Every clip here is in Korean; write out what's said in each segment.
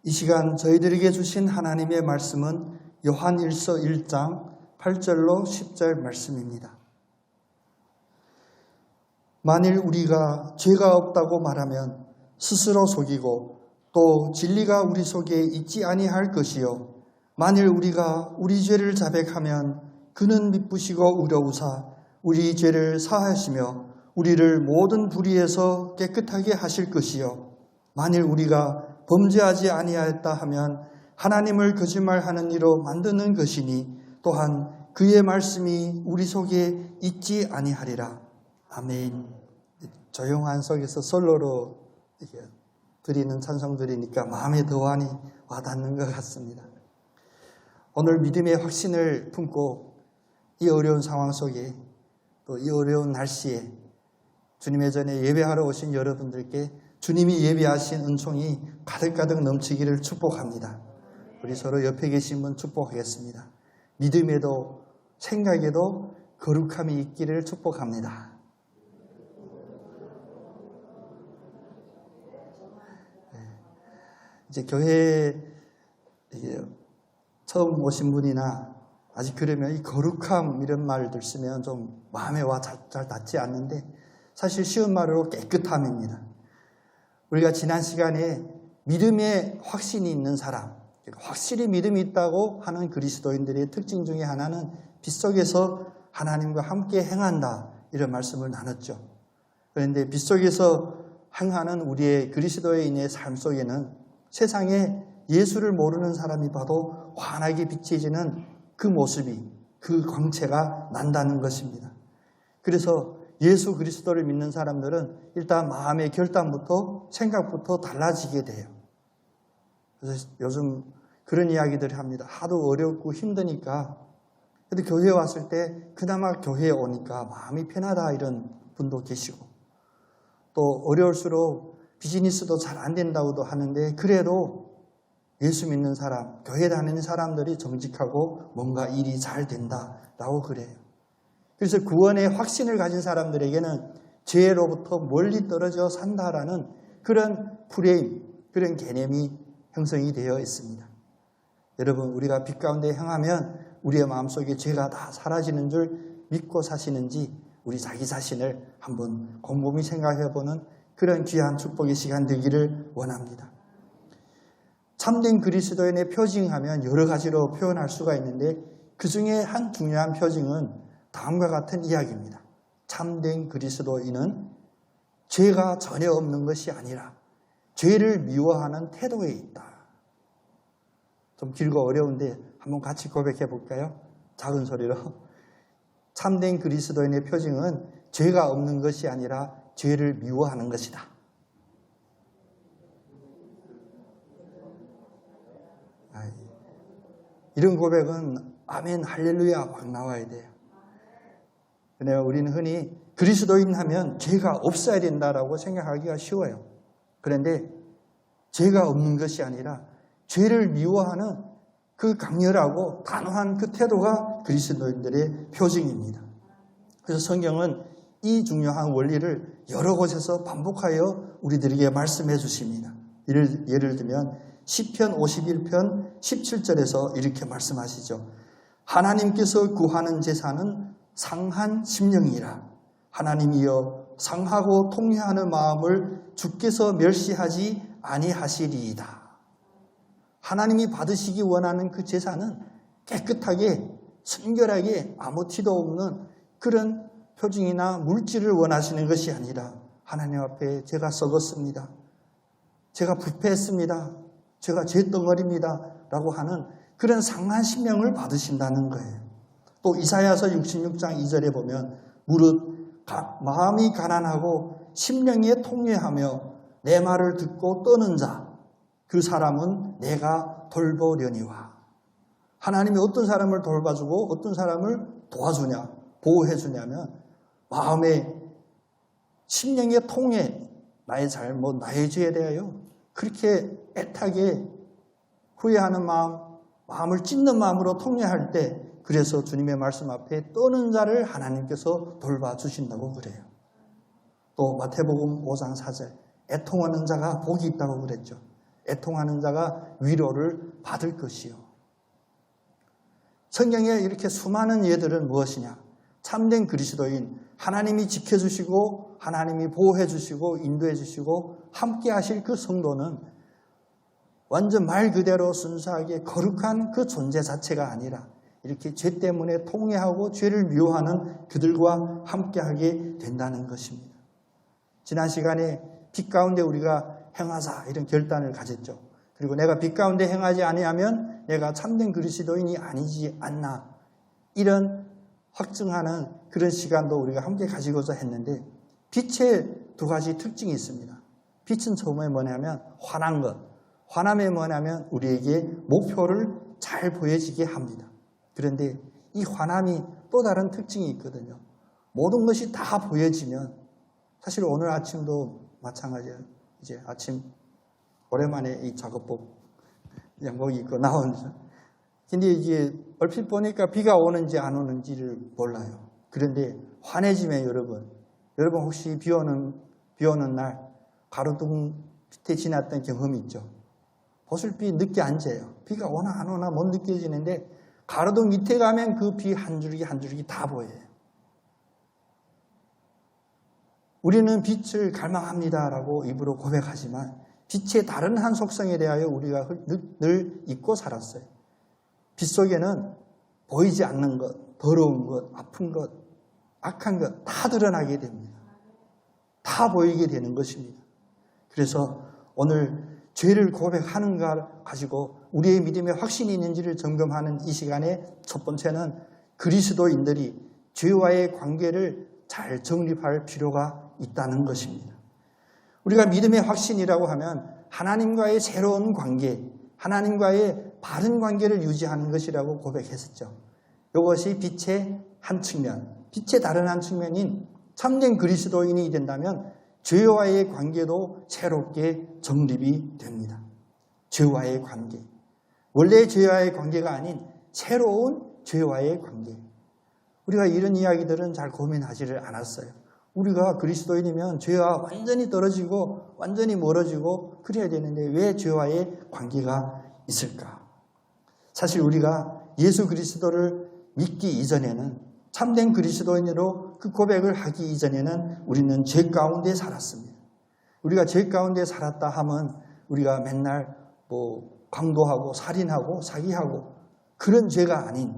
이 시간 저희들에게 주신 하나님의 말씀은 요한일서 1장 8절로 10절 말씀입니다. 만일 우리가 죄가 없다고 말하면 스스로 속이고 또 진리가 우리 속에 있지 아니할 것이요 만일 우리가 우리 죄를 자백하면 그는 미쁘시고 의로우사 우리 죄를 사하시며 우리를 모든 불의에서 깨끗하게 하실 것이요 만일 우리가 범죄하지 아니하였다 하면 하나님을 거짓말하는 이로 만드는 것이니 또한 그의 말씀이 우리 속에 있지 아니하리라. 아멘. 조용한 속에서 솔로로 드리는 찬송들이니까 마음에 더 많이 와닿는 것 같습니다. 오늘 믿음의 확신을 품고 이 어려운 상황 속에 또 이 어려운 날씨에 주님의 전에 예배하러 오신 여러분들께 주님이 예비하신 은총이 가득가득 넘치기를 축복합니다. 우리 서로 옆에 계신 분 축복하겠습니다. 믿음에도 생각에도 거룩함이 있기를 축복합니다. 이제 교회에 처음 오신 분이나 아직 그러면 이 거룩함 이런 말들 쓰면 좀 마음에 와 잘 닿지 않는데 사실 쉬운 말로 깨끗함입니다. 우리가 지난 시간에 믿음에 확신이 있는 사람, 확실히 믿음이 있다고 하는 그리스도인들의 특징 중에 하나는 빗속에서 하나님과 함께 행한다 이런 말씀을 나눴죠. 그런데 빗속에서 행하는 우리의 그리스도인의 삶 속에는 세상에 예수를 모르는 사람이 봐도 환하게 비춰지는 그 모습이, 그 광채가 난다는 것입니다. 그래서 예수 그리스도를 믿는 사람들은 일단 마음의 결단부터 생각부터 달라지게 돼요. 그래서 요즘 그런 이야기들을 합니다. 하도 어렵고 힘드니까 근데 교회에 왔을 때 그나마 교회에 오니까 마음이 편하다 이런 분도 계시고 또 어려울수록 비즈니스도 잘 안 된다고도 하는데 그래도 예수 믿는 사람, 교회 다니는 사람들이 정직하고 뭔가 일이 잘 된다라고 그래요. 그래서 구원의 확신을 가진 사람들에게는 죄로부터 멀리 떨어져 산다라는 그런 프레임, 그런 개념이 형성이 되어 있습니다. 여러분, 우리가 빛 가운데 행하면 우리의 마음속에 죄가 다 사라지는 줄 믿고 사시는지 우리 자기 자신을 한번 곰곰이 생각해보는 그런 귀한 축복의 시간 되기를 원합니다. 참된 그리스도인의 표징하면 여러 가지로 표현할 수가 있는데 그 중에 한 중요한 표징은 다음과 같은 이야기입니다. 참된 그리스도인은 죄가 전혀 없는 것이 아니라 죄를 미워하는 태도에 있다. 좀 길고 어려운데 한번 같이 고백해 볼까요? 작은 소리로. 참된 그리스도인의 표징은 죄가 없는 것이 아니라 죄를 미워하는 것이다. 이런 고백은 아멘 할렐루야 막 나와야 돼요. 우리는 흔히 그리스도인 하면 죄가 없어야 된다라고 생각하기가 쉬워요. 그런데 죄가 없는 것이 아니라 죄를 미워하는 그 강렬하고 단호한 그 태도가 그리스도인들의 표징입니다. 그래서 성경은 이 중요한 원리를 여러 곳에서 반복하여 우리들에게 말씀해 주십니다. 예를 들면 시편 51편 17절에서 이렇게 말씀하시죠. 하나님께서 구하는 제사는 상한 심령이라. 하나님이여 상하고 통회하는 마음을 주께서 멸시하지 아니하시리이다. 하나님이 받으시기 원하는 그 제사는 깨끗하게 순결하게 아무 티도 없는 그런 표징이나 물질을 원하시는 것이 아니라 하나님 앞에 제가 썩었습니다. 제가 부패했습니다. 제가 죄덩어리입니다. 라고 하는 그런 상한 심령을 받으신다는 거예요. 또 이사야서 66장 2절에 보면 무릇 마음이 가난하고 심령이 통회하며 내 말을 듣고 떠는 자 그 사람은 내가 돌보려니와. 하나님이 어떤 사람을 돌봐주고 어떤 사람을 도와주냐 보호해주냐면 마음의 심령의 통회, 나의 잘못, 나의 죄에 대하여 그렇게 애타게 후회하는 마음을 찢는 마음으로 통회할 때 그래서 주님의 말씀 앞에 떠는 자를 하나님께서 돌봐주신다고 그래요. 또 마태복음 5장 4절 애통하는 자가 복이 있다고 그랬죠. 애통하는 자가 위로를 받을 것이요. 성경에 이렇게 수많은 예들은 무엇이냐? 참된 그리스도인, 하나님이 지켜주시고 하나님이 보호해 주시고 인도해 주시고 함께 하실 그 성도는 완전 말 그대로 순수하게 거룩한 그 존재 자체가 아니라 이렇게 죄 때문에 통회하고 죄를 미워하는 그들과 함께하게 된다는 것입니다. 지난 시간에 빛 가운데 우리가 행하자 이런 결단을 가졌죠. 그리고 내가 빛 가운데 행하지 아니하면 내가 참된 그리스도인이 아니지 않나 이런 확증하는 그런 시간도 우리가 함께 가지고자 했는데 빛의 두 가지 특징이 있습니다. 빛은 처음에 뭐냐면 환한 것. 환함이 뭐냐면 우리에게 목표를 잘 보여지게 합니다. 그런데 이 환함이 또 다른 특징이 있거든요. 모든 것이 다 보여지면 사실 오늘 아침도 마찬가지예요. 이제 아침 오랜만에 이 작업복 양복 입고 나오면서 근데 이게 얼핏 보니까 비가 오는지 안 오는지를 몰라요. 그런데 환해지면 여러분 혹시 비 오는 날 가로등 밑에 지났던 경험이 있죠? 보슬비 늦게 안 져요. 비가 오나 안 오나 못 느껴지는데 가로등 밑에 가면 그 비 한 줄기 한 줄기 다 보여요. 우리는 빛을 갈망합니다라고 입으로 고백하지만 빛의 다른 한 속성에 대하여 우리가 늘 잊고 살았어요. 빛 속에는 보이지 않는 것, 더러운 것, 아픈 것, 악한 것 다 드러나게 됩니다. 다 보이게 되는 것입니다. 그래서 오늘 죄를 고백하는가 가지고 우리의 믿음에 확신이 있는지를 점검하는 이 시간에 첫 번째는 그리스도인들이 죄와의 관계를 잘 정립할 필요가 있다는 것입니다. 우리가 믿음의 확신이라고 하면 하나님과의 새로운 관계, 하나님과의 바른 관계를 유지하는 것이라고 고백했었죠. 이것이 빛의 한 측면, 빛의 다른 한 측면인 참된 그리스도인이 된다면 죄와의 관계도 새롭게 정립이 됩니다. 죄와의 관계. 원래 죄와의 관계가 아닌 새로운 죄와의 관계. 우리가 이런 이야기들은 잘 고민하지를 않았어요. 우리가 그리스도인이면 죄와 완전히 떨어지고 완전히 멀어지고 그래야 되는데 왜 죄와의 관계가 있을까? 사실 우리가 예수 그리스도를 믿기 이전에는 참된 그리스도인으로 그 고백을 하기 이전에는 우리는 죄 가운데 살았습니다. 우리가 죄 가운데 살았다 하면 우리가 맨날 강도하고 살인하고 사기하고 그런 죄가 아닌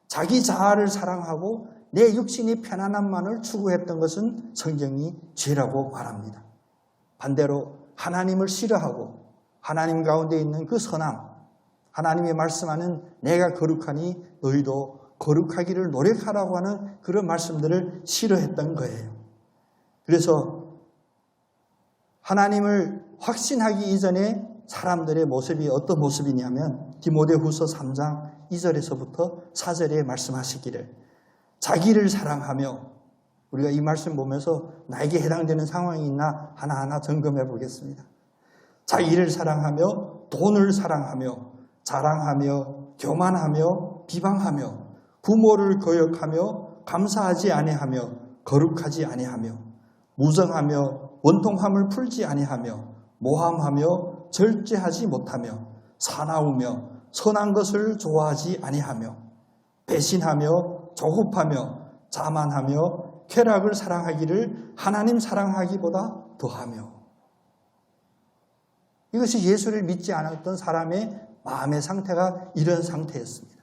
자기 자아를 사랑하고 내 육신이 편안함만을 추구했던 것은 성경이 죄라고 말합니다. 반대로 하나님을 싫어하고 하나님 가운데 있는 그 선함, 하나님이 말씀하는 내가 거룩하니 너희도 거룩하기를 노력하라고 하는 그런 말씀들을 싫어했던 거예요. 그래서 하나님을 확신하기 이전에 사람들의 모습이 어떤 모습이냐면 디모데후서 3장 2절에서부터 4절에 말씀하시기를 자기를 사랑하며 우리가 이 말씀 보면서 나에게 해당되는 상황이 있나 하나하나 점검해 보겠습니다. 자기를 사랑하며 돈을 사랑하며 자랑하며 교만하며 비방하며 부모를 거역하며 감사하지 아니하며 거룩하지 아니하며 무정하며 원통함을 풀지 아니하며 모함하며 절제하지 못하며 사나우며 선한 것을 좋아하지 아니하며 배신하며 조급하며 자만하며 쾌락을 사랑하기를 하나님 사랑하기보다 더하며 이것이 예수를 믿지 않았던 사람의 마음의 상태가 이런 상태였습니다.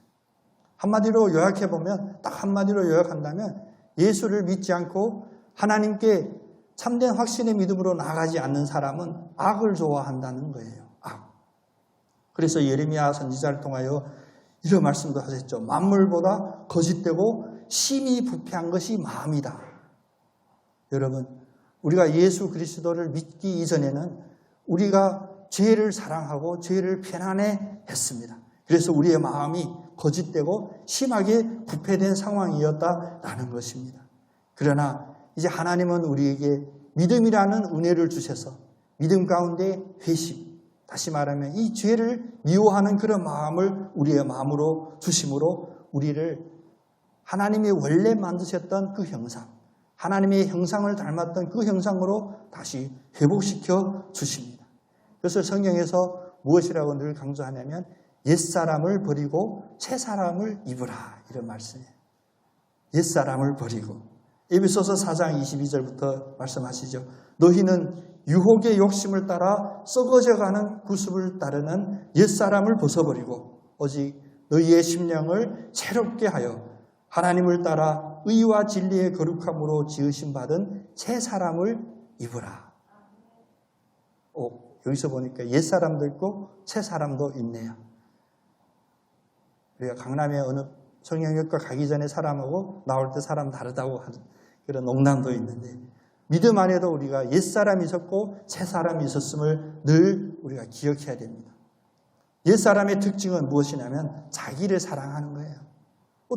한마디로 요약해보면 딱 한마디로 요약한다면 예수를 믿지 않고 하나님께 참된 확신의 믿음으로 나아가지 않는 사람은 악을 좋아한다는 거예요. 악. 그래서 예레미야 선지자를 통하여 이런 말씀도 하셨죠. 만물보다 거짓되고 심히 부패한 것이 마음이다. 여러분, 우리가 예수 그리스도를 믿기 이전에는 우리가 죄를 사랑하고 죄를 편안해 했습니다. 그래서 우리의 마음이 거짓되고 심하게 부패된 상황이었다라는 것입니다. 그러나 이제 하나님은 우리에게 믿음이라는 은혜를 주셔서 믿음 가운데 회식, 다시 말하면 이 죄를 미워하는 그런 마음을 우리의 마음으로 주심으로 우리를 하나님이 원래 만드셨던 그 형상, 하나님의 형상을 닮았던 그 형상으로 다시 회복시켜 주십니다. 그래서 성경에서 무엇이라고 늘 강조하냐면 옛사람을 버리고 새사람을 입으라 이런 말씀이에요. 옛사람을 버리고 에베소서 4장 22절부터 말씀하시죠. 너희는 유혹의 욕심을 따라 썩어져가는 구습을 따르는 옛사람을 벗어버리고 오직 너희의 심령을 새롭게 하여 하나님을 따라 의와 진리의 거룩함으로 지으심 받은 새 사람을 입으라. 여기서 보니까 옛 사람도 있고 새 사람도 있네요. 우리가 강남에 어느 성형외과 가기 전에 사람하고 나올 때 사람 다르다고 하는 그런 농담도 있는데 믿음 안에도 우리가 옛 사람이 있었고 새 사람이 있었음을 늘 우리가 기억해야 됩니다. 옛 사람의 특징은 무엇이냐면 자기를 사랑하는 거예요.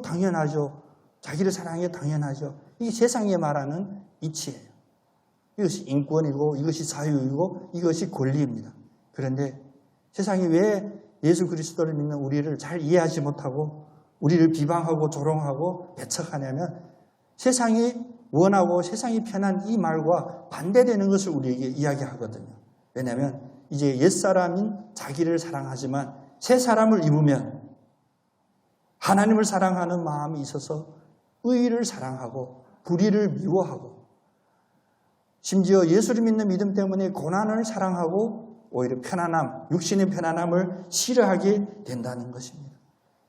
당연하죠. 자기를 사랑하는 게 당연하죠. 이게 세상에 말하는 이치예요. 이것이 인권이고 이것이 자유이고 이것이 권리입니다. 그런데 세상이 왜 예수 그리스도를 믿는 우리를 잘 이해하지 못하고 우리를 비방하고 조롱하고 배척하냐면 세상이 원하고 세상이 편한 이 말과 반대되는 것을 우리에게 이야기하거든요. 왜냐하면 이제 옛사람인 자기를 사랑하지만 새 사람을 입으면 하나님을 사랑하는 마음이 있어서 의를 사랑하고 불의를 미워하고 심지어 예수를 믿는 믿음 때문에 고난을 사랑하고 오히려 편안함, 육신의 편안함을 싫어하게 된다는 것입니다.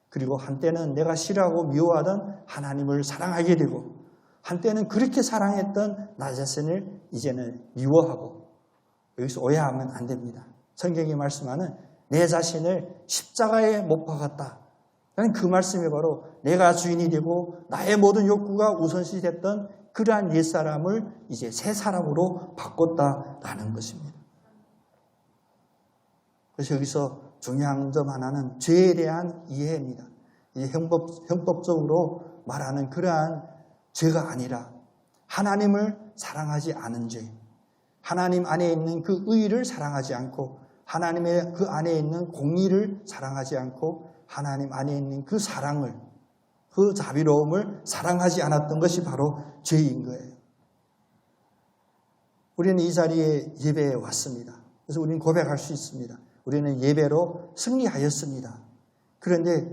그리고 한때는 내가 싫어하고 미워하던 하나님을 사랑하게 되고 한때는 그렇게 사랑했던 나 자신을 이제는 미워하고 여기서 오해하면 안 됩니다. 성경이 말씀하는 내 자신을 십자가에 못 박았다. 그 말씀이 바로 내가 주인이 되고 나의 모든 욕구가 우선시 됐던 그러한 옛사람을 이제 새 사람으로 바꿨다라는 것입니다. 그래서 여기서 중요한 점 하나는 죄에 대한 이해입니다. 이제 형법적으로 말하는 그러한 죄가 아니라 하나님을 사랑하지 않은 죄, 하나님 안에 있는 그 의를 사랑하지 않고 하나님의 그 안에 있는 공의를 사랑하지 않고 하나님 안에 있는 그 사랑을, 그 자비로움을 사랑하지 않았던 것이 바로 죄인 거예요. 우리는 이 자리에 예배에 왔습니다. 그래서 우리는 고백할 수 있습니다. 우리는 예배로 승리하였습니다. 그런데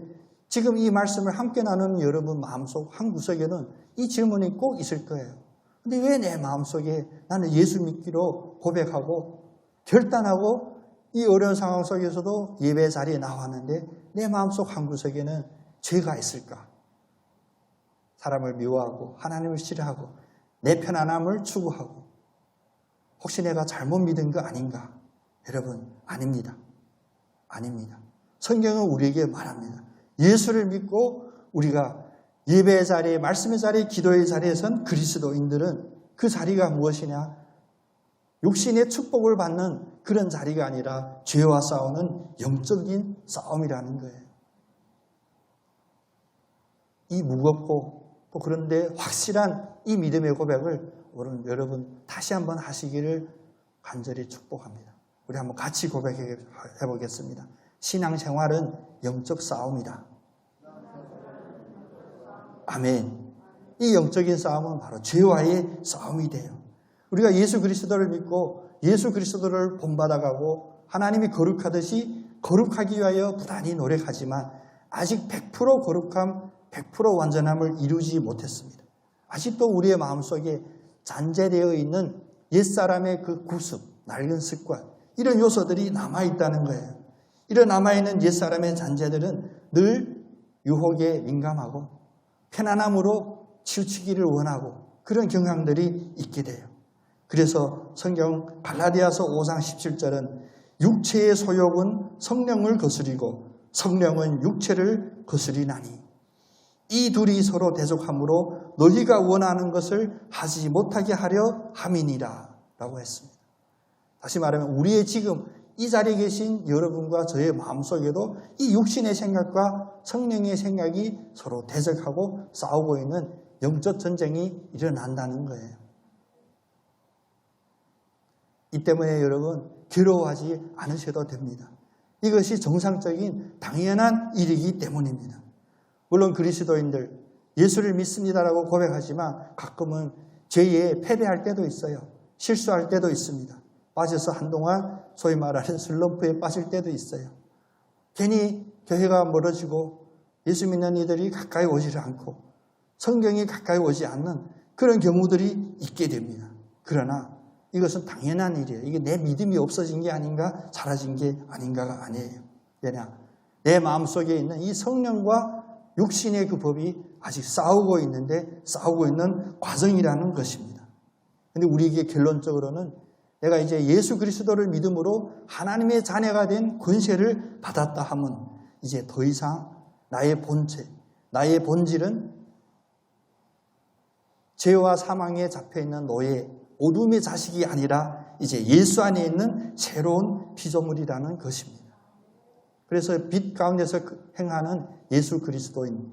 지금 이 말씀을 함께 나누는 여러분 마음속 한 구석에는 이 질문이 꼭 있을 거예요. 근데 왜 내 마음속에 나는 예수 믿기로 고백하고 결단하고 이 어려운 상황 속에서도 예배 자리에 나왔는데 내 마음속 한 구석에는 죄가 있을까? 사람을 미워하고 하나님을 싫어하고 내 편안함을 추구하고 혹시 내가 잘못 믿은 거 아닌가? 여러분, 아닙니다. 아닙니다. 성경은 우리에게 말합니다. 예수를 믿고 우리가 예배의 자리에, 말씀의 자리에, 기도의 자리에 선 그리스도인들은 그 자리가 무엇이냐? 육신의 축복을 받는 그런 자리가 아니라 죄와 싸우는 영적인 싸움이라는 거예요. 이 무겁고 또 그런데 확실한 이 믿음의 고백을 오늘 여러분 다시 한번 하시기를 간절히 축복합니다. 우리 한번 같이 고백해 보겠습니다. 신앙생활은 영적 싸움이다. 아멘. 이 영적인 싸움은 바로 죄와의 싸움이 돼요. 우리가 예수 그리스도를 믿고 예수 그리스도를 본받아가고 하나님이 거룩하듯이 거룩하기 위하여 부단히 노력하지만 아직 100% 거룩함, 100% 완전함을 이루지 못했습니다. 아직도 우리의 마음속에 잔재되어 있는 옛사람의 그 구습, 낡은 습관, 이런 요소들이 남아있다는 거예요. 이런 남아있는 옛사람의 잔재들은 늘 유혹에 민감하고 편안함으로 치우치기를 원하고 그런 경향들이 있게 돼요. 그래서 성경 갈라디아서 5장 17절은 육체의 소욕은 성령을 거스리고 성령은 육체를 거스리나니 이 둘이 서로 대적하므로 너희가 원하는 것을 하지 못하게 하려 함이니라 라고 했습니다. 다시 말하면 우리의 지금 이 자리에 계신 여러분과 저의 마음속에도 이 육신의 생각과 성령의 생각이 서로 대적하고 싸우고 있는 영적 전쟁이 일어난다는 거예요. 이 때문에 여러분 괴로워하지 않으셔도 됩니다. 이것이 정상적인 당연한 일이기 때문입니다. 물론 그리스도인들 예수를 믿습니다라고 고백하지만 가끔은 죄에 패배할 때도 있어요. 실수할 때도 있습니다. 빠져서 한동안 소위 말하는 슬럼프에 빠질 때도 있어요. 괜히 교회가 멀어지고 예수 믿는 이들이 가까이 오지를 않고 성경이 가까이 오지 않는 그런 경우들이 있게 됩니다. 그러나 이것은 당연한 일이에요. 이게 내 믿음이 없어진 게 아닌가, 사라진 게 아닌가가 아니에요. 왜냐? 내 마음속에 있는 이 성령과 육신의 그 법이 아직 싸우고 있는 과정이라는 것입니다. 근데 우리에게 결론적으로는 내가 이제 예수 그리스도를 믿음으로 하나님의 자녀가 된 권세를 받았다 하면 이제 더 이상 나의 본체, 나의 본질은 죄와 사망에 잡혀있는 노예, 어둠의 자식이 아니라 이제 예수 안에 있는 새로운 피조물이라는 것입니다. 그래서 빛 가운데서 행하는 예수 그리스도인,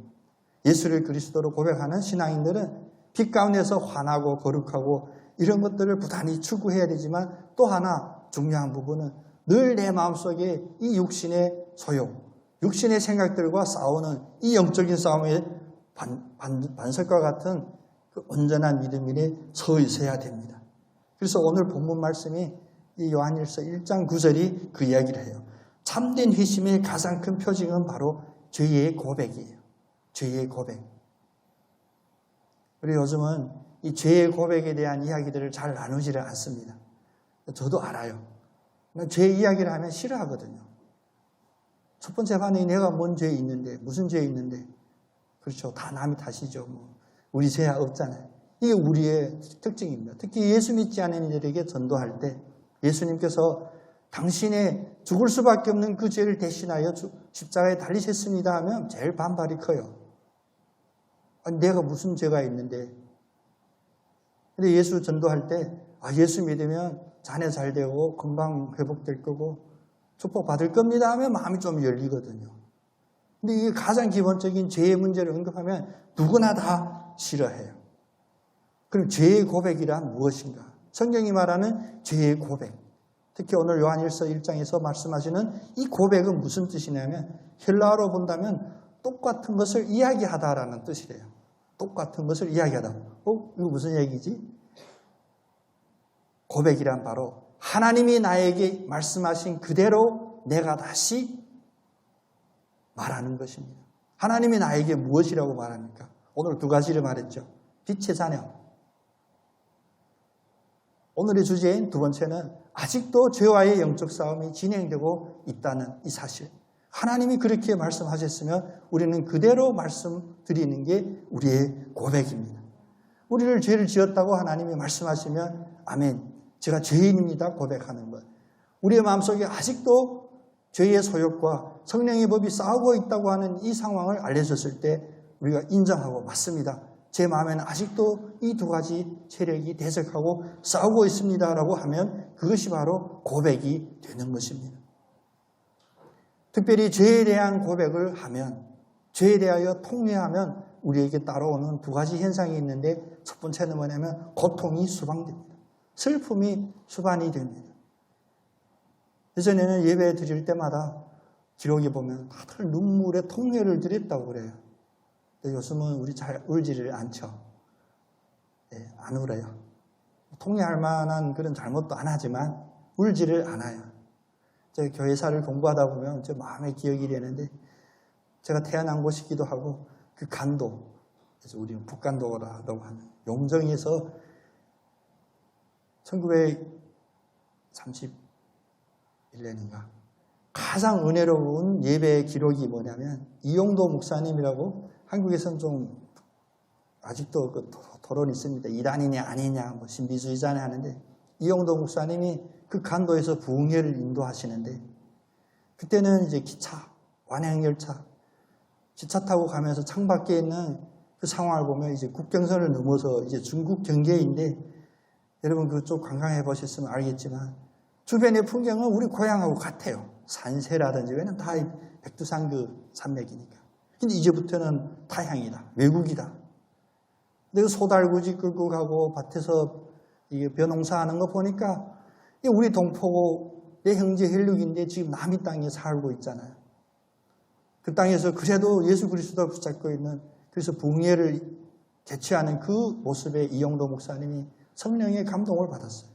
예수를 그리스도로 고백하는 신앙인들은 빛 가운데서 환하고 거룩하고 이런 것들을 부단히 추구해야 되지만 또 하나 중요한 부분은 늘 내 마음속에 이 육신의 소용, 육신의 생각들과 싸우는 이 영적인 싸움에 반석과 같은 그 온전한 믿음이 서 있어야 됩니다. 그래서 오늘 본문 말씀이 이 요한일서 1장 9절이 그 이야기를 해요. 참된 회심의 가장 큰 표징은 바로 죄의 고백이에요. 죄의 고백. 우리 요즘은 이 죄의 고백에 대한 이야기들을 잘 나누지를 않습니다. 저도 알아요. 죄 이야기를 하면 싫어하거든요. 첫 번째 반응이 내가 뭔 죄 있는데, 무슨 죄 있는데. 그렇죠. 다 남이 탓이죠. 우리 죄야 없잖아요. 이게 우리의 특징입니다. 특히 예수 믿지 않은 이들에게 전도할 때 예수님께서 당신의 죽을 수밖에 없는 그 죄를 대신하여 십자가에 달리셨습니다 하면 제일 반발이 커요. 아니, 내가 무슨 죄가 있는데. 근데 예수 전도할 때 예수 믿으면 자녀 잘 되고 건강 회복될 거고 축복받을 겁니다 하면 마음이 좀 열리거든요. 근데 이게 가장 기본적인 죄의 문제를 언급하면 누구나 다 싫어해요. 그럼 죄의 고백이란 무엇인가? 성경이 말하는 죄의 고백. 특히 오늘 요한일서 1장에서 말씀하시는 이 고백은 무슨 뜻이냐면 헬라어로 본다면 똑같은 것을 이야기하다라는 뜻이래요. 똑같은 것을 이야기하다. 이거 무슨 얘기지? 고백이란 바로 하나님이 나에게 말씀하신 그대로 내가 다시 말하는 것입니다. 하나님이 나에게 무엇이라고 말합니까? 오늘 두 가지를 말했죠. 빛의 자녀. 오늘의 주제인 두 번째는 아직도 죄와의 영적 싸움이 진행되고 있다는 이 사실. 하나님이 그렇게 말씀하셨으면 우리는 그대로 말씀드리는 게 우리의 고백입니다. 우리를 죄를 지었다고 하나님이 말씀하시면 아멘, 제가 죄인입니다 고백하는 것. 우리의 마음속에 아직도 죄의 소욕과 성령의 법이 싸우고 있다고 하는 이 상황을 알려줬을 때 우리가 인정하고 맞습니다. 제 마음에는 아직도 이 두 가지 세력이 대적하고 싸우고 있습니다라고 하면 그것이 바로 고백이 되는 것입니다. 특별히 죄에 대한 고백을 하면, 죄에 대하여 통회하면 우리에게 따라오는 두 가지 현상이 있는데 첫 번째는 뭐냐면 고통이 수방됩니다. 슬픔이 수반이 됩니다. 예전에는 예배 드릴 때마다 기록에 보면 다들 눈물에 통회를 드렸다고 그래요. 근데 요즘은 우리 잘 울지를 않죠. 안 울어요. 통회할 만한 그런 잘못도 안 하지만 울지를 않아요. 제가 교회사를 공부하다 보면 제 마음에 기억이 되는데 제가 태어난 곳이기도 하고 그 간도, 그래서 우리는 북간도라고 하는 용정에서 1931년인가 가장 은혜로운 예배 기록이 뭐냐면 이용도 목사님이라고 한국에서는 좀 아직도 그 토론이 있습니다. 이단이냐 아니냐 신비주의자냐 하는데 이용도 목사님이 그 간도에서 부흥회를 인도하시는데 그때는 이제 기차, 완행열차, 기차 타고 가면서 창밖에 있는 그 상황을 보면 이제 국경선을 넘어서 이제 중국 경계인데 여러분 그쪽 관광해 보셨으면 알겠지만 주변의 풍경은 우리 고향하고 같아요. 산세라든지 왜냐면 다 백두산 그 산맥이니까. 근데 이제부터는 타향이다. 외국이다. 근데 소달구지 끌고 가고 밭에서 이게 벼농사하는 거 보니까 우리 동포고 내 형제 혈육인데 지금 남이 땅에 살고 있잖아요. 그 땅에서 그래도 예수 그리스도를 붙잡고 있는 그래서 부흥회를 개최하는 그 모습에 이용도 목사님이 성령의 감동을 받았어요.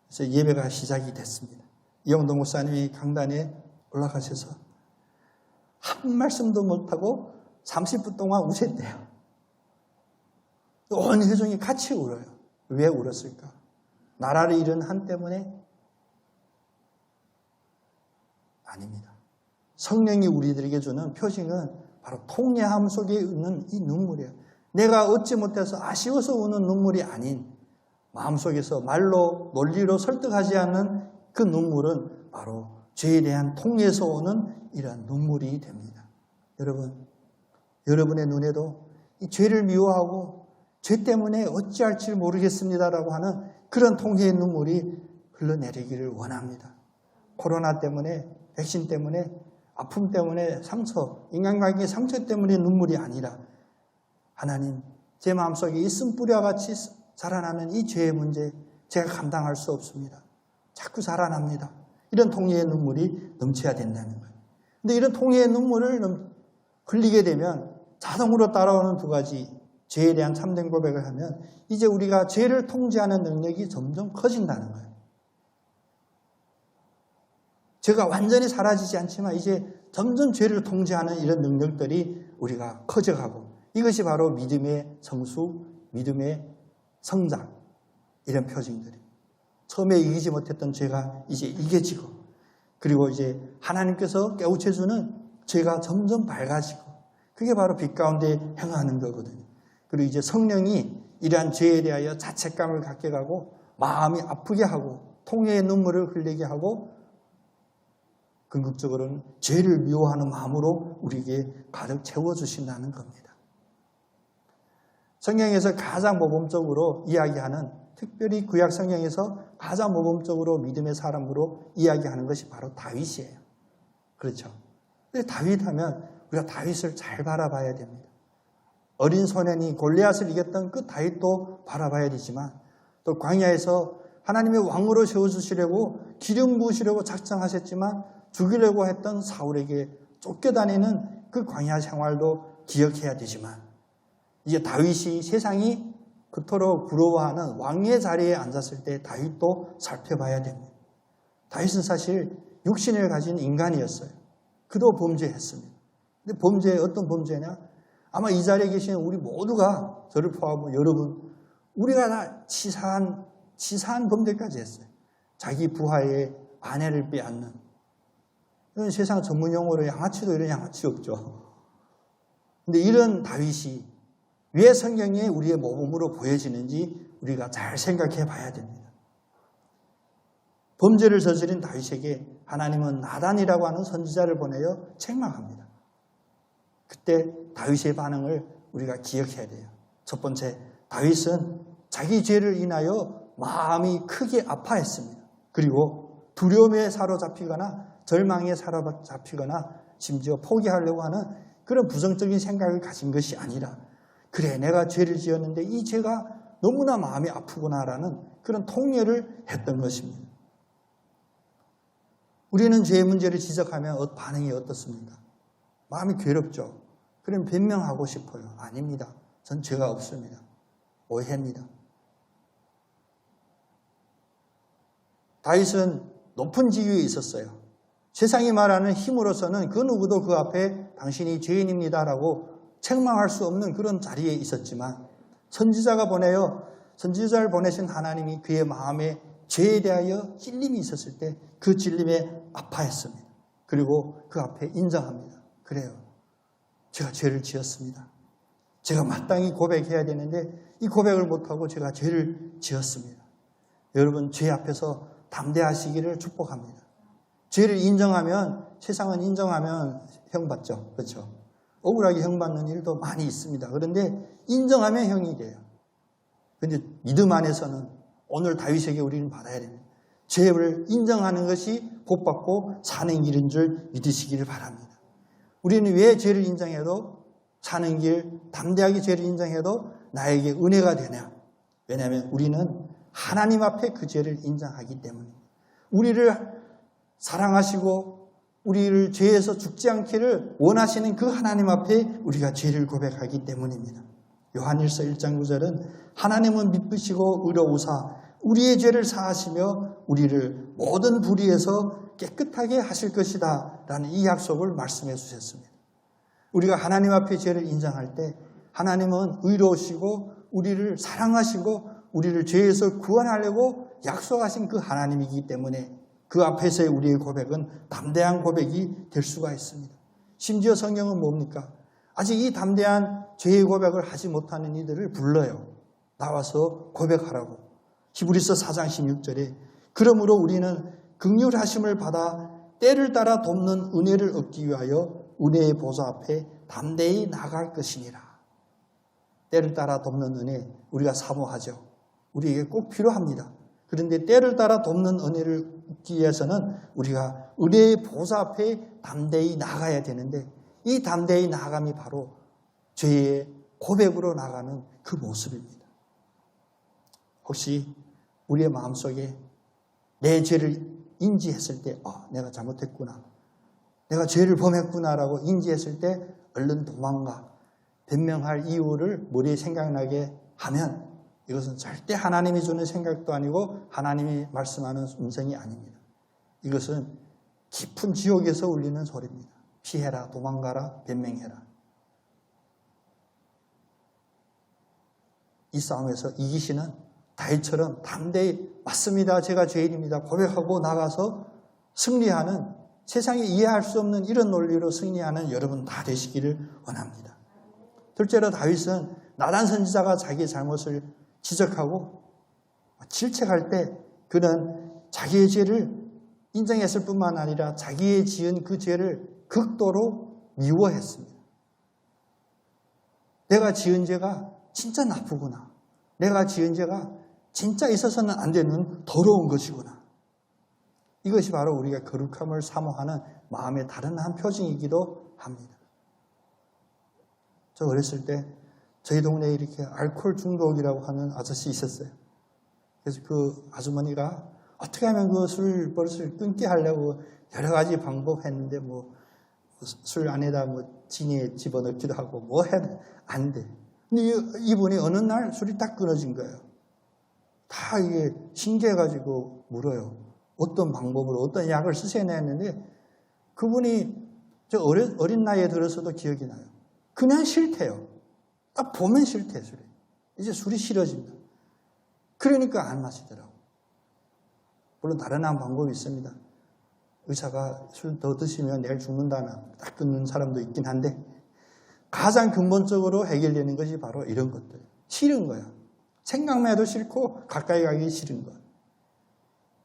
그래서 예배가 시작이 됐습니다. 이영도 목사님이 강단에 올라가셔서 한 말씀도 못하고 30분 동안 우셨대요. 온 회중이 같이 울어요. 왜 울었을까? 나라를 잃은 한 때문에? 아닙니다. 성령이 우리들에게 주는 표징은 바로 통례함 속에 있는 이 눈물이에요. 내가 얻지 못해서 아쉬워서 우는 눈물이 아닌 마음속에서 말로 논리로 설득하지 않는 그 눈물은 바로 죄에 대한 통례에서 오는 이러한 눈물이 됩니다. 여러분, 여러분의 눈에도 이 죄를 미워하고 죄 때문에 어찌할지 모르겠습니다라고 하는 그런 통회의 눈물이 흘러내리기를 원합니다. 코로나 때문에, 백신 때문에, 아픔 때문에 상처, 인간관계 상처 때문에 눈물이 아니라 하나님, 제 마음속에 있음 뿌려같이 자라나는 이 죄의 문제 제가 감당할 수 없습니다. 자꾸 자라납니다. 이런 통회의 눈물이 넘쳐야 된다는 거예요. 근데 이런 통회의 눈물을 흘리게 되면 자동으로 따라오는 두 가지 죄에 대한 참된 고백을 하면 이제 우리가 죄를 통제하는 능력이 점점 커진다는 거예요. 죄가 완전히 사라지지 않지만 이제 점점 죄를 통제하는 이런 능력들이 우리가 커져가고 이것이 바로 믿음의 성수, 믿음의 성장 이런 표징들이에요. 처음에 이기지 못했던 죄가 이제 이겨지고 그리고 이제 하나님께서 깨우쳐주는 죄가 점점 밝아지고 그게 바로 빛 가운데 행하는 거거든요. 그리고 이제 성령이 이러한 죄에 대하여 자책감을 갖게 하고 마음이 아프게 하고 통회의 눈물을 흘리게 하고 궁극적으로는 죄를 미워하는 마음으로 우리에게 가득 채워주신다는 겁니다. 성경에서 가장 모범적으로 이야기하는 특별히 구약 성경에서 가장 모범적으로 믿음의 사람으로 이야기하는 것이 바로 다윗이에요. 그렇죠? 근데 다윗 하면 우리가 다윗을 잘 바라봐야 됩니다. 어린 소년이 골리앗을 이겼던 그 다윗도 바라봐야 되지만 또 광야에서 하나님의 왕으로 세워주시려고 기름 부으시려고 작정하셨지만 죽이려고 했던 사울에게 쫓겨다니는 그 광야 생활도 기억해야 되지만 이제 다윗이 세상이 그토록 부러워하는 왕의 자리에 앉았을 때 다윗도 살펴봐야 됩니다. 다윗은 사실 육신을 가진 인간이었어요. 그도 범죄했습니다. 근데 범죄 어떤 범죄냐? 아마 이 자리에 계신 우리 모두가 저를 포함하고 여러분 우리가 다 치사한 범죄까지 했어요. 자기 부하의 아내를 빼앗는 이런 세상 전문 용어로 양아치도 이런 양아치 없죠. 근데 이런 다윗이 왜 성경에 우리의 모범으로 보여지는지 우리가 잘 생각해 봐야 됩니다. 범죄를 저지른 다윗에게 하나님은 나단이라고 하는 선지자를 보내어 책망합니다. 그때 다윗의 반응을 우리가 기억해야 돼요. 첫 번째, 다윗은 자기 죄를 인하여 마음이 크게 아파했습니다. 그리고 두려움에 사로잡히거나 절망에 사로잡히거나 심지어 포기하려고 하는 그런 부정적인 생각을 가진 것이 아니라 그래 내가 죄를 지었는데 이 죄가 너무나 마음이 아프구나라는 그런 통례를 했던 것입니다. 우리는 죄의 문제를 지적하면 반응이 어떻습니까? 마음이 괴롭죠. 그럼 변명하고 싶어요. 아닙니다. 전 죄가 없습니다. 오해입니다. 다윗은 높은 지위에 있었어요. 세상이 말하는 힘으로서는 그 누구도 그 앞에 당신이 죄인입니다라고 책망할 수 없는 그런 자리에 있었지만 선지자를 보내신 하나님이 그의 마음에 죄에 대하여 찔림이 있었을 때 그 찔림에 아파했습니다. 그리고 그 앞에 인정합니다. 그래요. 제가 죄를 지었습니다. 제가 마땅히 고백해야 되는데 이 고백을 못하고 제가 죄를 지었습니다. 여러분 죄 앞에서 담대하시기를 축복합니다. 죄를 인정하면 세상은 인정하면 형 받죠. 그렇죠? 억울하게 형 받는 일도 많이 있습니다. 그런데 인정하면 형이 돼요. 그런데 믿음 안에서는 오늘 다윗에게 우리는 받아야 됩니다. 죄를 인정하는 것이 복받고 사는 길인 줄 믿으시기를 바랍니다. 우리는 왜 죄를 인정해도 사는 길, 담대하게 죄를 인정해도 나에게 은혜가 되냐? 왜냐하면 우리는 하나님 앞에 그 죄를 인정하기 때문입니다. 우리를 사랑하시고 우리를 죄에서 죽지 않기를 원하시는 그 하나님 앞에 우리가 죄를 고백하기 때문입니다. 요한일서 1장 9절은 하나님은 미쁘시고 의로우사 우리의 죄를 사하시며 우리를 모든 불의에서 깨끗하게 하실 것이다 라는 이 약속을 말씀해 주셨습니다. 우리가 하나님 앞에 죄를 인정할 때 하나님은 의로우시고 우리를 사랑하시고 우리를 죄에서 구원하려고 약속하신 그 하나님이기 때문에 그 앞에서의 우리의 고백은 담대한 고백이 될 수가 있습니다. 심지어 성경은 뭡니까? 아직 이 담대한 죄의 고백을 하지 못하는 이들을 불러요. 나와서 고백하라고. 히브리서 4장 16절에 그러므로 우리는 긍휼하심을 받아 때를 따라 돕는 은혜를 얻기 위하여 은혜의 보좌 앞에 담대히 나아갈 것이니라. 때를 따라 돕는 은혜 우리가 사모하죠. 우리에게 꼭 필요합니다. 그런데 때를 따라 돕는 은혜를 얻기 위해서는 우리가 은혜의 보좌 앞에 담대히 나가야 되는데 이 담대히 나아감이 바로 죄의 고백으로 나가는 그 모습입니다. 혹시 우리의 마음속에 내 죄를 인지했을 때 내가 잘못했구나. 내가 죄를 범했구나라고 인지했을 때 얼른 도망가 변명할 이유를 머리에 생각나게 하면 이것은 절대 하나님이 주는 생각도 아니고 하나님이 말씀하는 음성이 아닙니다. 이것은 깊은 지옥에서 울리는 소리입니다. 피해라, 도망가라, 변명해라. 이 싸움에서 이기시는 다윗처럼 담대히 맞습니다. 제가 죄인입니다. 고백하고 나가서 승리하는 세상에 이해할 수 없는 이런 논리로 승리하는 여러분 다 되시기를 원합니다. 둘째로 다윗은 나단 선지자가 자기의 잘못을 지적하고 질책할 때 그는 자기의 죄를 인정했을 뿐만 아니라 자기의 지은 그 죄를 극도로 미워했습니다. 내가 지은 죄가 진짜 나쁘구나. 내가 지은 죄가 진짜 있어서는 안 되는 더러운 것이구나. 이것이 바로 우리가 거룩함을 사모하는 마음의 다른 한 표징이기도 합니다. 저 어렸을 때 저희 동네에 이렇게 알코올 중독이라고 하는 아저씨 있었어요. 그래서 그 아주머니가 어떻게 하면 그 술 버릇을 끊게 하려고 여러 가지 방법 했는데 술 안에다 진에 집어넣기도 하고 해도 안 돼. 근데 이분이 어느 날 술이 딱 끊어진 거예요. 다 이게 신기해가지고 물어요. 어떤 방법으로 어떤 약을 쓰셔야 했는데 그분이 저 어린 나이에 들어서도 기억이 나요. 그냥 싫대요. 딱 보면 싫대 술이. 이제 술이 싫어집니다. 그러니까 안 마시더라고. 물론 다른 한 방법이 있습니다. 의사가 술 더 드시면 내일 죽는다는 딱 끊는 사람도 있긴 한데 가장 근본적으로 해결되는 것이 바로 이런 것들. 싫은 거야. 생각만 해도 싫고 가까이 가기 싫은 것.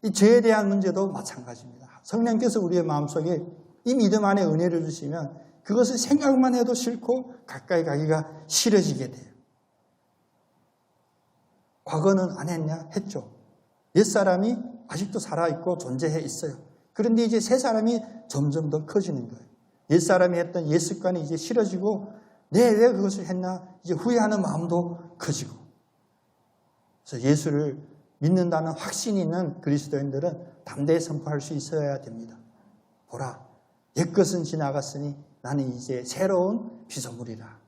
이 죄에 대한 문제도 마찬가지입니다. 성령께서 우리의 마음속에 이 믿음 안에 은혜를 주시면 그것을 생각만 해도 싫고 가까이 가기가 싫어지게 돼요. 과거는 안 했냐? 했죠. 옛사람이 아직도 살아있고 존재해 있어요. 그런데 이제 새 사람이 점점 더 커지는 거예요. 옛사람이 했던 옛 습관이 이제 싫어지고 왜 그것을 했나? 이제 후회하는 마음도 커지고. 그래서 예수를 믿는다는 확신이 있는 그리스도인들은 담대히 선포할 수 있어야 됩니다. 보라, 옛것은 지나갔으니 나는 이제 새로운 피조물이라.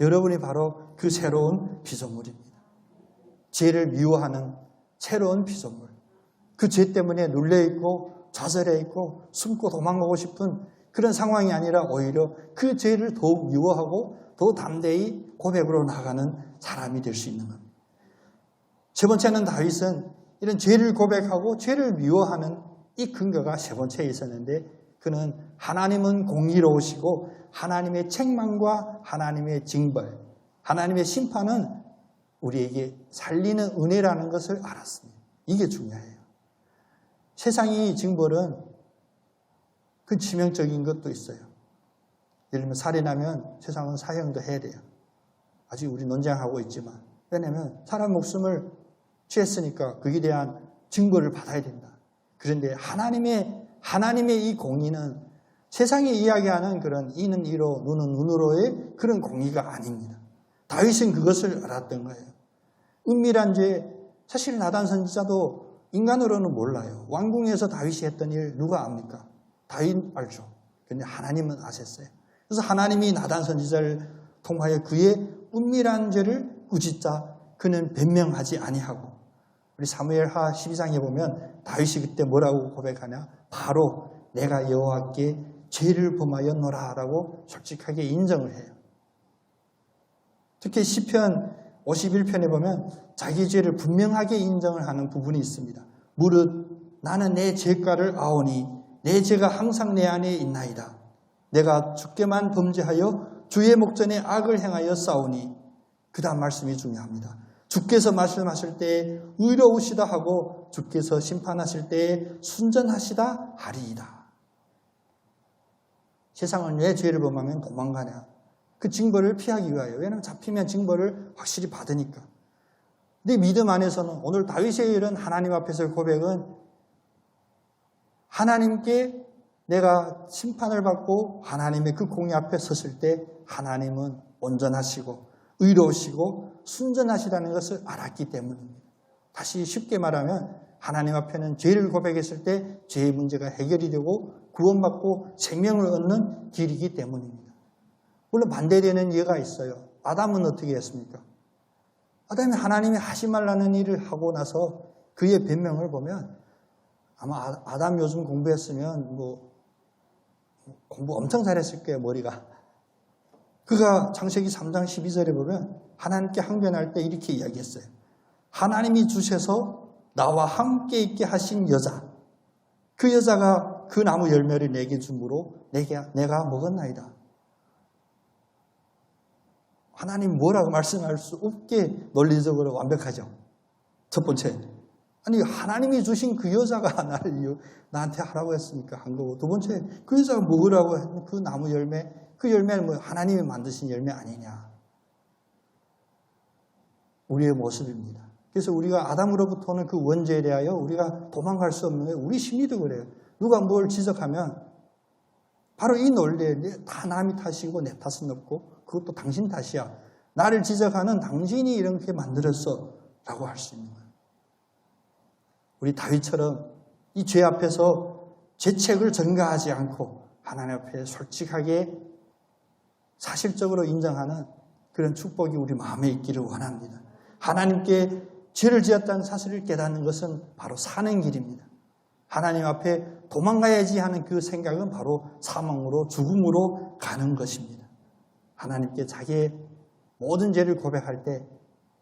여러분이 바로 그 새로운 피조물입니다. 죄를 미워하는 새로운 피조물. 그 죄 때문에 눌려있고 좌절해 있고 숨고 도망가고 싶은 그런 상황이 아니라 오히려 그 죄를 더욱 미워하고 더 담대히 고백으로 나가는 사람이 될 수 있는 겁니다. 세 번째는 다윗은 이런 죄를 고백하고 죄를 미워하는 이 근거가 세 번째에 있었는데 그는 하나님은 공의로우시고 하나님의 책망과 하나님의 징벌, 하나님의 심판은 우리에게 살리는 은혜라는 것을 알았습니다. 이게 중요해요. 세상의 징벌은 그 치명적인 것도 있어요. 예를 들면 살인하면 세상은 사형도 해야 돼요. 아직 우리 논쟁하고 있지만. 왜냐하면 사람 목숨을 취했으니까 거기에 대한 증거를 받아야 된다. 그런데 하나님의 이 공의는 세상이 이야기하는 그런 이는 이로 눈은 눈으로의 그런 공의가 아닙니다. 다윗은 그것을 알았던 거예요. 은밀한 죄, 사실 나단 선지자도 인간으로는 몰라요. 왕궁에서 다윗이 했던 일 누가 압니까? 다윗 알죠. 그런데 하나님은 아셨어요. 그래서 하나님이 나단 선지자를 통하여 그의 은밀한 죄를 꾸짖자 그는 변명하지 아니하고 우리 사무엘하 12장에 보면 다윗이 그때 뭐라고 고백하냐? 바로 내가 여호와께 죄를 범하였노라라고 솔직하게 인정을 해요. 특히 시편 51편에 보면 자기 죄를 분명하게 인정을 하는 부분이 있습니다. 무릇 나는 내 죄가를 아오니 내 죄가 항상 내 안에 있나이다. 내가 주께만 범죄하여 주의 목전에 악을 행하여 싸우니. 그 다음 말씀이 중요합니다. 주께서 말씀하실 때에 의로우시다 하고 주께서 심판하실 때에 순전하시다 하리이다. 세상은 왜 죄를 범하면 도망가냐? 그 징벌을 피하기 위하여. 왜냐하면 잡히면 징벌을 확실히 받으니까. 근데 믿음 안에서는 오늘 다윗의 이런 하나님 앞에서의 고백은 하나님께 내가 심판을 받고 하나님의 그 공의 앞에 섰을 때 하나님은 온전하시고 의로우시고 순전하시다는 것을 알았기 때문입니다. 다시 쉽게 말하면 하나님 앞에는 죄를 고백했을 때 죄의 문제가 해결이 되고 구원받고 생명을 얻는 길이기 때문입니다. 물론 반대되는 예가 있어요. 아담은 어떻게 했습니까? 아담이 하나님이 하지 말라는 일을 하고 나서 그의 변명을 보면 아마 아담 요즘 공부했으면 공부 엄청 잘했을 거예요, 머리가. 그가 창세기 3장 12절에 보면 하나님께 항변할 때 이렇게 이야기했어요. 하나님이 주셔서 나와 함께 있게 하신 여자, 그 여자가 그 나무 열매를 내게 주므로 내가 먹었나이다. 하나님 뭐라고 말씀할 수 없게 논리적으로 완벽하죠. 첫 번째, 아니 하나님이 주신 그 여자가 나한테 하라고 했으니까 한 거고, 두 번째 그 여자가 먹으라고 했는 그 나무 열매, 그 열매는 뭐 하나님이 만드신 열매 아니냐. 우리의 모습입니다. 그래서 우리가 아담으로부터 오는 그 원죄에 대하여 우리가 도망갈 수 없는 거예요. 우리 심리도 그래요. 누가 뭘 지적하면 바로 이 논리에 다 남이 탓이고 내 탓은 없고 그것도 당신 탓이야. 나를 지적하는 당신이 이렇게 만들었어 라고 할 수 있는 거예요. 우리 다윗처럼 이 죄 앞에서 죄책을 전가하지 않고 하나님 앞에 솔직하게 사실적으로 인정하는 그런 축복이 우리 마음에 있기를 원합니다. 하나님께 죄를 지었다는 사실을 깨닫는 것은 바로 사는 길입니다. 하나님 앞에 도망가야지 하는 그 생각은 바로 사망으로 죽음으로 가는 것입니다. 하나님께 자기의 모든 죄를 고백할 때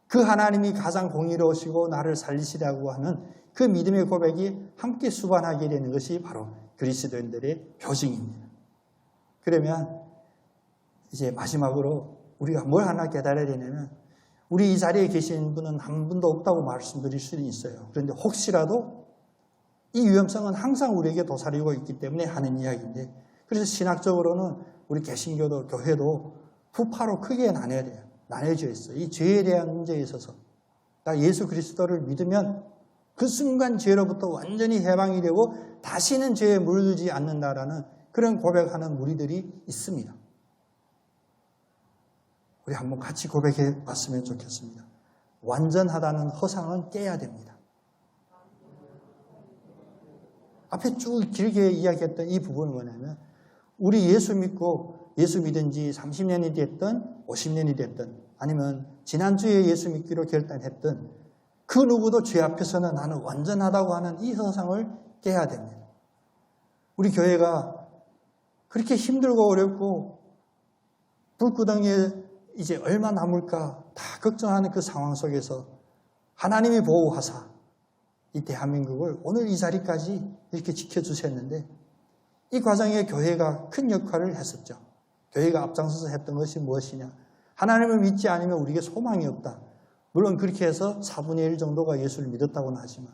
그 하나님이 가장 공의로우시고 나를 살리시라고 하는 그 믿음의 고백이 함께 수반하게 되는 것이 바로 그리스도인들의 표징입니다. 그러면 이제 마지막으로 우리가 뭘 하나 깨달아야 되냐면 우리 이 자리에 계신 분은 한 분도 없다고 말씀드릴 수는 있어요. 그런데 혹시라도 이 위험성은 항상 우리에게 도사리고 있기 때문에 하는 이야기인데, 그래서 신학적으로는 우리 개신교도 교회도 두 파로 크게 나뉘어져 있어요. 이 죄에 대한 문제에 있어서 나 예수 그리스도를 믿으면 그 순간 죄로부터 완전히 해방이 되고 다시는 죄에 물들지 않는다라는 그런 고백하는 무리들이 있습니다. 우리 한번 같이 고백해 봤으면 좋겠습니다. 완전하다는 허상은 깨야 됩니다. 앞에 쭉 길게 이야기했던 이 부분은 뭐냐면 우리 예수 믿고 예수 믿은 지 30년이 됐든 50년이 됐든 아니면 지난주에 예수 믿기로 결단했든 그 누구도 죄 앞에서는 나는 완전하다고 하는 이 허상을 깨야 됩니다. 우리 교회가 그렇게 힘들고 어렵고 불구덩이에 이제 얼마 남을까 다 걱정하는 그 상황 속에서 하나님이 보호하사 이 대한민국을 오늘 이 자리까지 이렇게 지켜주셨는데 이 과정에 교회가 큰 역할을 했었죠. 교회가 앞장서서 했던 것이 무엇이냐. 하나님을 믿지 않으면 우리에게 소망이 없다. 물론 그렇게 해서 4분의 1 정도가 예수를 믿었다고는 하지만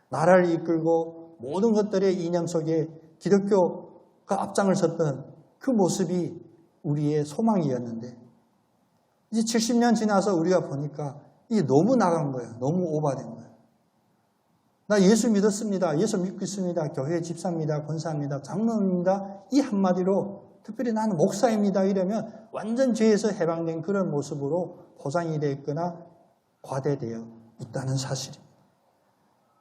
나라를 이끌고 모든 것들의 이념 속에 기독교가 앞장을 섰던 그 모습이 우리의 소망이었는데 이제 70년 지나서 우리가 보니까 이게 너무 나간 거예요. 너무 오버된 거예요. 나 예수 믿었습니다. 예수 믿고 있습니다. 교회 집사입니다. 권사입니다. 장로입니다. 이 한마디로 특별히 나는 목사입니다. 이러면 완전 죄에서 해방된 그런 모습으로 포장이 되어 있거나 과대되어 있다는 사실입니다.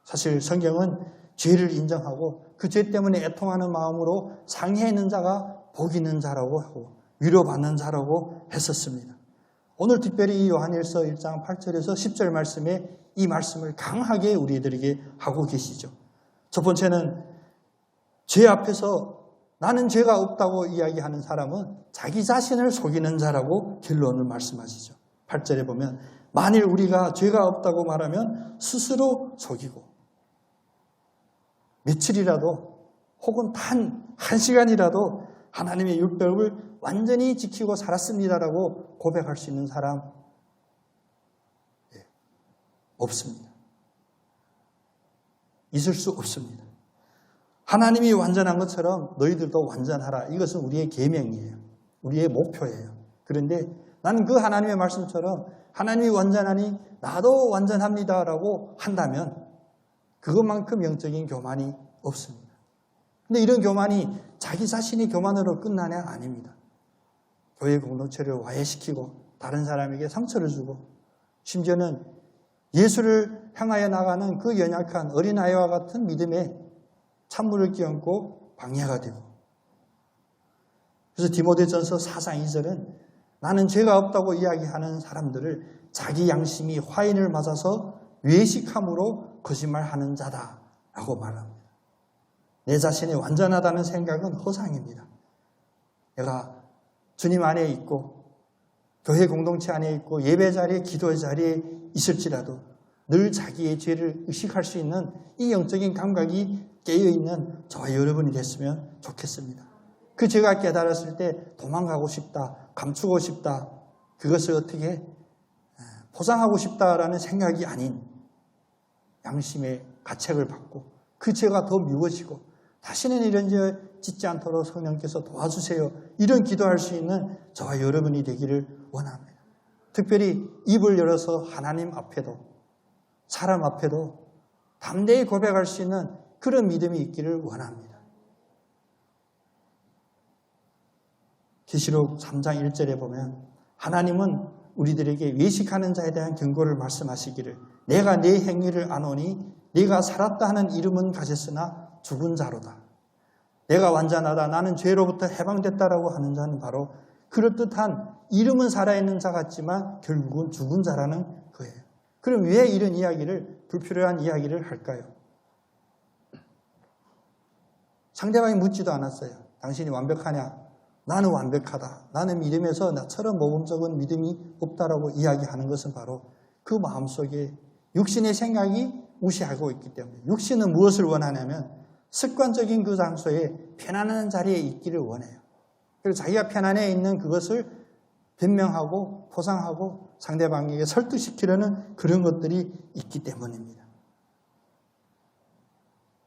사실 성경은 죄를 인정하고 그 죄 때문에 애통하는 마음으로 상해 있는 자가 복 있는 자라고 하고 위로받는 자라고 했었습니다. 오늘 특별히 이 요한일서 1장 8절에서 10절 말씀에 이 말씀을 강하게 우리들에게 하고 계시죠. 첫 번째는 죄 앞에서 나는 죄가 없다고 이야기하는 사람은 자기 자신을 속이는 자라고 결론을 말씀하시죠. 8절에 보면 만일 우리가 죄가 없다고 말하면 스스로 속이고 며칠이라도 혹은 단 한 시간이라도 하나님의 율법을 완전히 지키고 살았습니다라고 고백할 수 있는 사람 없습니다. 있을 수 없습니다. 하나님이 완전한 것처럼 너희들도 완전하라. 이것은 우리의 계명이에요. 우리의 목표예요. 그런데 나는 그 하나님의 말씀처럼 하나님이 완전하니 나도 완전합니다라고 한다면 그것만큼 영적인 교만이 없습니다. 근데 이런 교만이 자기 자신의 교만으로 끝나냐? 아닙니다. 교회 공동체를 와해시키고 다른 사람에게 상처를 주고 심지어는 예수를 향하여 나가는 그 연약한 어린아이와 같은 믿음에 찬물을 끼얹고 방해가 되고 그래서 디모데전서 4장 2절은 나는 죄가 없다고 이야기하는 사람들을 자기 양심이 화인을 맞아서 외식함으로 거짓말하는 자다라고 말합니다. 내 자신이 완전하다는 생각은 허상입니다. 내가 주님 안에 있고 교회 공동체 안에 있고 예배 자리에 기도의 자리에 있을지라도 늘 자기의 죄를 의식할 수 있는 이 영적인 감각이 깨어있는 저와 여러분이 됐으면 좋겠습니다. 그 죄가 깨달았을 때 도망가고 싶다, 감추고 싶다, 그것을 어떻게 보상하고 싶다라는 생각이 아닌 양심의 가책을 받고 그 죄가 더 미워지고 다시는 이런 죄 짓지 않도록 성령께서 도와주세요. 이런 기도할 수 있는 저와 여러분이 되기를 원합니다. 특별히 입을 열어서 하나님 앞에도 사람 앞에도 담대히 고백할 수 있는 그런 믿음이 있기를 원합니다. 계시록 3장 1절에 보면 하나님은 우리들에게 외식하는 자에 대한 경고를 말씀하시기를 내가 네 행위를 아노니 네가 살았다 하는 이름은 가졌으나 죽은 자로다. 내가 완전하다 나는 죄로부터 해방됐다라고 하는 자는 바로 그럴듯한 이름은 살아있는 자 같지만 결국은 죽은 자라는 거예요. 그럼 왜 이런 이야기를 불필요한 이야기를 할까요? 상대방이 묻지도 않았어요. 당신이 완벽하냐? 나는 완벽하다. 나는 믿음에서 나처럼 모범적인 믿음이 없다라고 이야기하는 것은 바로 그 마음속에 육신의 생각이 무시하고 있기 때문에 육신은 무엇을 원하냐면 습관적인 그 장소에 편안한 자리에 있기를 원해요. 그리고 자기가 편안해 있는 그것을 변명하고 포장하고 상대방에게 설득시키려는 그런 것들이 있기 때문입니다.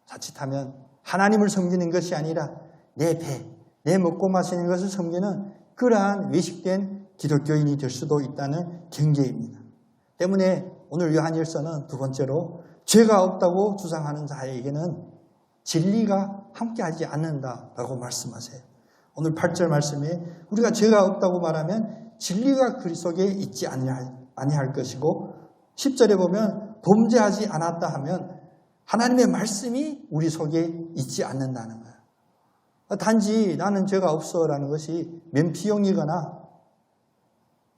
자칫하면 하나님을 섬기는 것이 아니라 내 배, 내 먹고 마시는 것을 섬기는 그러한 외식된 기독교인이 될 수도 있다는 경계입니다. 때문에 오늘 요한일서는 두 번째로 죄가 없다고 주장하는 자에게는 진리가 함께하지 않는다라고 말씀하세요. 오늘 8절 말씀에 우리가 죄가 없다고 말하면 진리가 그 속에 있지 아니할 것이고 10절에 보면 범죄하지 않았다 하면 하나님의 말씀이 우리 속에 있지 않는다는 거예요. 단지 나는 죄가 없어라는 것이 면피용이거나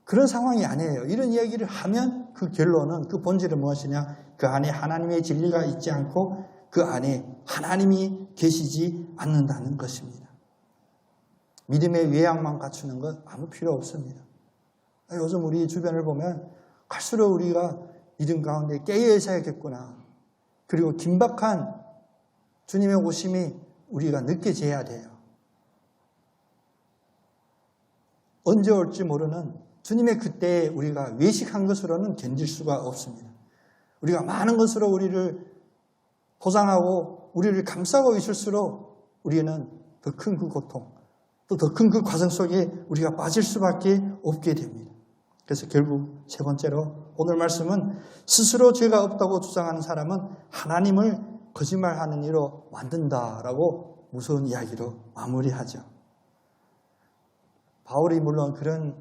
그런 상황이 아니에요. 이런 이야기를 하면 그 결론은 그 본질은 무엇이냐? 그 안에 하나님의 진리가 있지 않고 그 안에 하나님이 계시지 않는다는 것입니다. 믿음의 외양만 갖추는 것 아무 필요 없습니다. 요즘 우리 주변을 보면 갈수록 우리가 믿음 가운데 깨어 있어야겠구나. 그리고 긴박한 주님의 오심이 우리가 느껴져야 돼요. 언제 올지 모르는 주님의 그때에 우리가 외식한 것으로는 견딜 수가 없습니다. 우리가 많은 것으로 우리를 포장하고 우리를 감싸고 있을수록 우리는 더 큰 그 고통, 또 더 큰 그 과정 속에 우리가 빠질 수밖에 없게 됩니다. 그래서 결국 세 번째로 오늘 말씀은 스스로 죄가 없다고 주장하는 사람은 하나님을 거짓말하는 이로 만든다라고 무서운 이야기로 마무리하죠. 바울이 물론 그런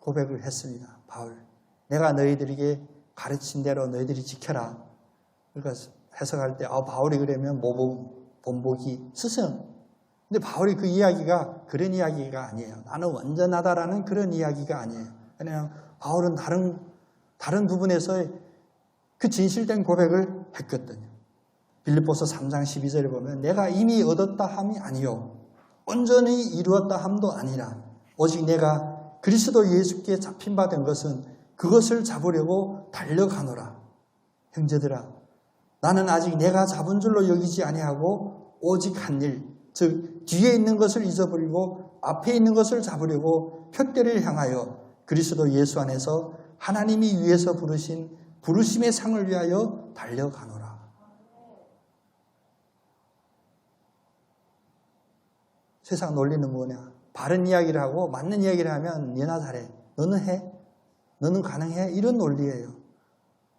고백을 했습니다. 바울, 내가 너희들에게 가르친 대로 너희들이 지켜라. 그러니까 해석할 때 바울이 그러면 모범, 본보기, 스승. 근데 바울이 그 이야기가 그런 이야기가 아니에요. 나는 완전하다라는 그런 이야기가 아니에요. 그냥 바울은 다른 부분에서 그 진실된 고백을 했거든요. 빌립보서 3장 12절에 보면 내가 이미 얻었다 함이 아니요 온전히 이루었다 함도 아니라 오직 내가 그리스도 예수께 잡힌 바 된 것은 그것을 잡으려고 달려가노라. 형제들아, 나는 아직 내가 잡은 줄로 여기지 아니하고 오직 한 일, 즉 뒤에 있는 것을 잊어버리고 앞에 있는 것을 잡으려고 푯대를 향하여 그리스도 예수 안에서 하나님이 위에서 부르신 부르심의 상을 위하여 달려가노라. 세상 논리는 뭐냐? 바른 이야기를 하고 맞는 이야기를 하면 너나 잘해. 너는 해? 너는 가능해? 이런 논리예요.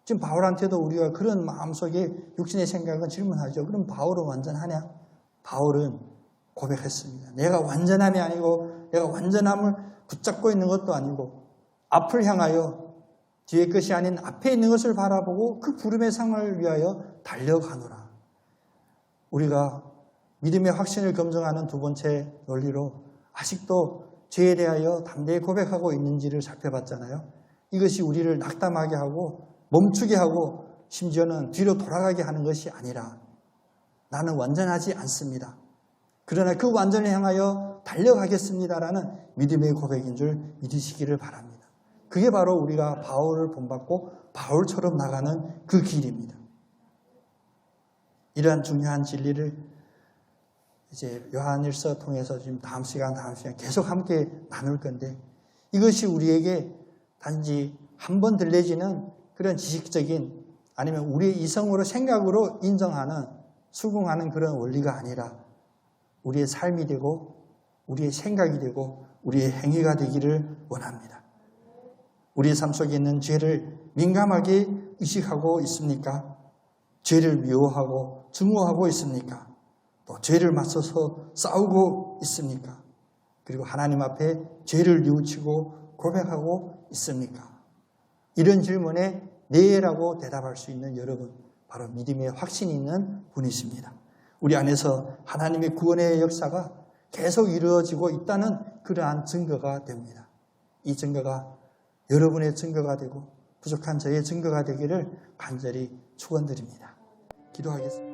지금 바울한테도 우리가 그런 마음속에 육신의 생각은 질문하죠. 그럼 바울은 완전하냐? 바울은 고백했습니다. 내가 완전함이 아니고 내가 완전함을 붙잡고 있는 것도 아니고 앞을 향하여 뒤의 것이 아닌 앞에 있는 것을 바라보고 그 부름의 상을 위하여 달려가노라. 우리가 믿음의 확신을 검증하는 두 번째 논리로 아직도 죄에 대하여 담대히 고백하고 있는지를 살펴봤잖아요. 이것이 우리를 낙담하게 하고 멈추게 하고 심지어는 뒤로 돌아가게 하는 것이 아니라 나는 완전하지 않습니다. 그러나 그 완전을 향하여 달려가겠습니다라는 믿음의 고백인 줄 믿으시기를 바랍니다. 그게 바로 우리가 바울을 본받고 바울처럼 나가는 그 길입니다. 이러한 중요한 진리를 이제 요한일서 통해서 지금 다음 시간 계속 함께 나눌 건데 이것이 우리에게 단지 한 번 들려지는 그런 지식적인 아니면 우리의 이성으로 생각으로 인정하는 수긍하는 그런 원리가 아니라 우리의 삶이 되고 우리의 생각이 되고 우리의 행위가 되기를 원합니다. 우리의 삶 속에 있는 죄를 민감하게 의식하고 있습니까? 죄를 미워하고 증오하고 있습니까? 또 죄를 맞서서 싸우고 있습니까? 그리고 하나님 앞에 죄를 뉘우치고 고백하고 있습니까? 이런 질문에 네라고 대답할 수 있는 여러분, 바로 믿음의 확신이 있는 분이십니다. 우리 안에서 하나님의 구원의 역사가 계속 이루어지고 있다는 그러한 증거가 됩니다. 이 증거가 여러분의 증거가 되고 부족한 저의 증거가 되기를 간절히 축원드립니다. 기도하겠습니다.